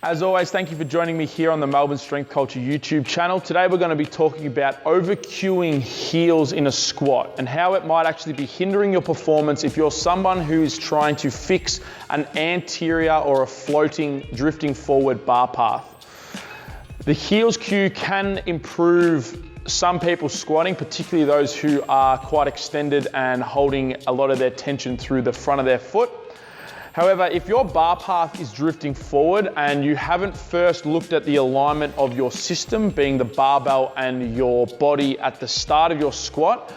As always, thank you for joining me here on the Melbourne Strength Culture YouTube channel. Today we're going to be talking about over-cueing heels in a squat and how it might actually be hindering your performance if you're someone who is trying to fix an anterior or a floating, drifting forward bar path. The heels cue can improve some people's squatting, particularly those who are quite extended and holding a lot of their tension through the front of their foot. However, if your bar path is drifting forward and you haven't first looked at the alignment of your system, being the barbell and your body at the start of your squat,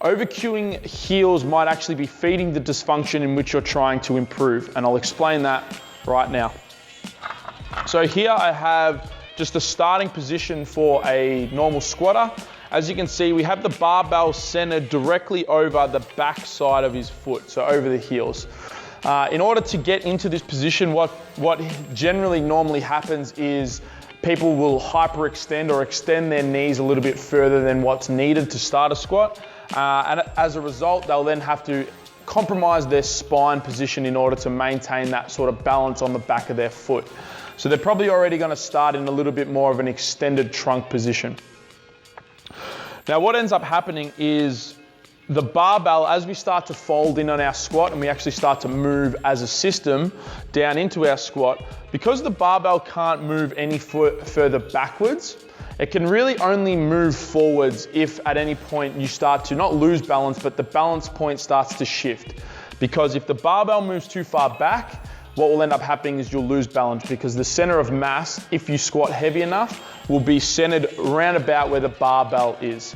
over-cueing heels might actually be feeding the dysfunction in which you're trying to improve. And I'll explain that right now. So here I have just a starting position for a normal squatter. As you can see, we have the barbell centered directly over the back side of his foot, so over the heels. In order to get into this position, what generally normally happens is people will hyperextend or extend their knees a little bit further than what's needed to start a squat. And as a result, they'll then have to compromise their spine position in order to maintain that sort of balance on the back of their foot. So they're probably already going to start in a little bit more of an extended trunk position. Now what ends up happening is the barbell, as we start to fold in on our squat and we actually start to move as a system down into our squat, because the barbell can't move any further backwards, it can really only move forwards if at any point you start to not lose balance, but the balance point starts to shift. Because if the barbell moves too far back, what will end up happening is you'll lose balance, because the center of mass, if you squat heavy enough, will be centered around about where the barbell is.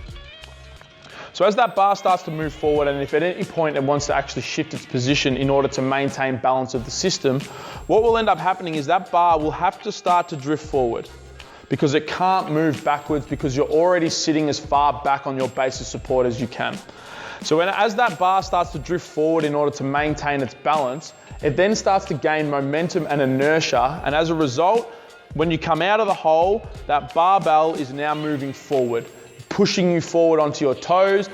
So as that bar starts to move forward, and if at any point it wants to actually shift its position in order to maintain balance of the system, what will end up happening is that bar will have to start to drift forward because it can't move backwards, because you're already sitting as far back on your base of support as you can. So as that bar starts to drift forward in order to maintain its balance, it then starts to gain momentum and inertia, and as a result, when you come out of the hole, that barbell is now moving forward, pushing you forward onto your toes,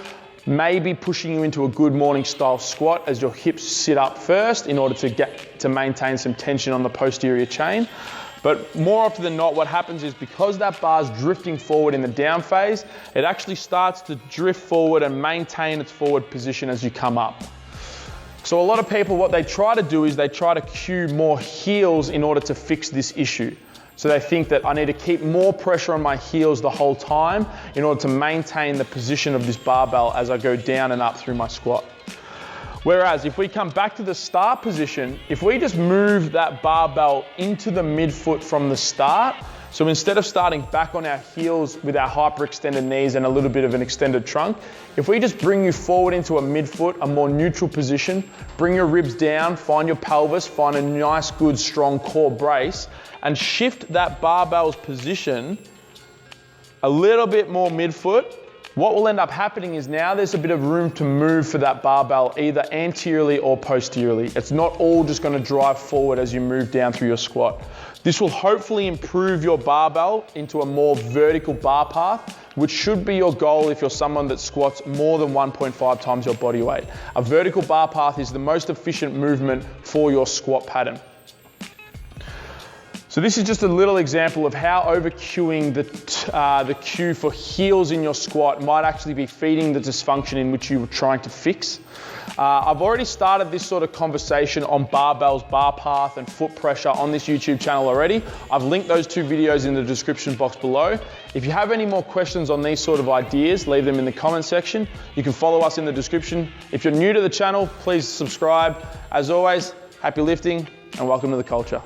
maybe pushing you into a good morning style squat as your hips sit up first in order to maintain some tension on the posterior chain. But more often than not, what happens is because that bar's drifting forward in the down phase, it actually starts to drift forward and maintain its forward position as you come up. So a lot of people, what they try to do is they try to cue more heels in order to fix this issue. So they think that I need to keep more pressure on my heels the whole time in order to maintain the position of this barbell as I go down and up through my squat. Whereas if we come back to the start position, if we just move that barbell into the midfoot from the start, so instead of starting back on our heels with our hyperextended knees and a little bit of an extended trunk, if we just bring you forward into a midfoot, a more neutral position, bring your ribs down, find your pelvis, find a nice, good, strong core brace, and shift that barbell's position a little bit more midfoot, what will end up happening is now there's a bit of room to move for that barbell, either anteriorly or posteriorly. It's not all just going to drive forward as you move down through your squat. This will hopefully improve your barbell into a more vertical bar path, which should be your goal if you're someone that squats more than 1.5 times your body weight. A vertical bar path is the most efficient movement for your squat pattern. So this is just a little example of how over-cueing the cue for heels in your squat might actually be feeding the dysfunction in which you were trying to fix. I've already started this sort of conversation on barbells, bar path, and foot pressure on this YouTube channel already. I've linked those two videos in the description box below. If you have any more questions on these sort of ideas, leave them in the comment section. You can follow us in the description. If you're new to the channel, please subscribe. As always, happy lifting and welcome to the culture.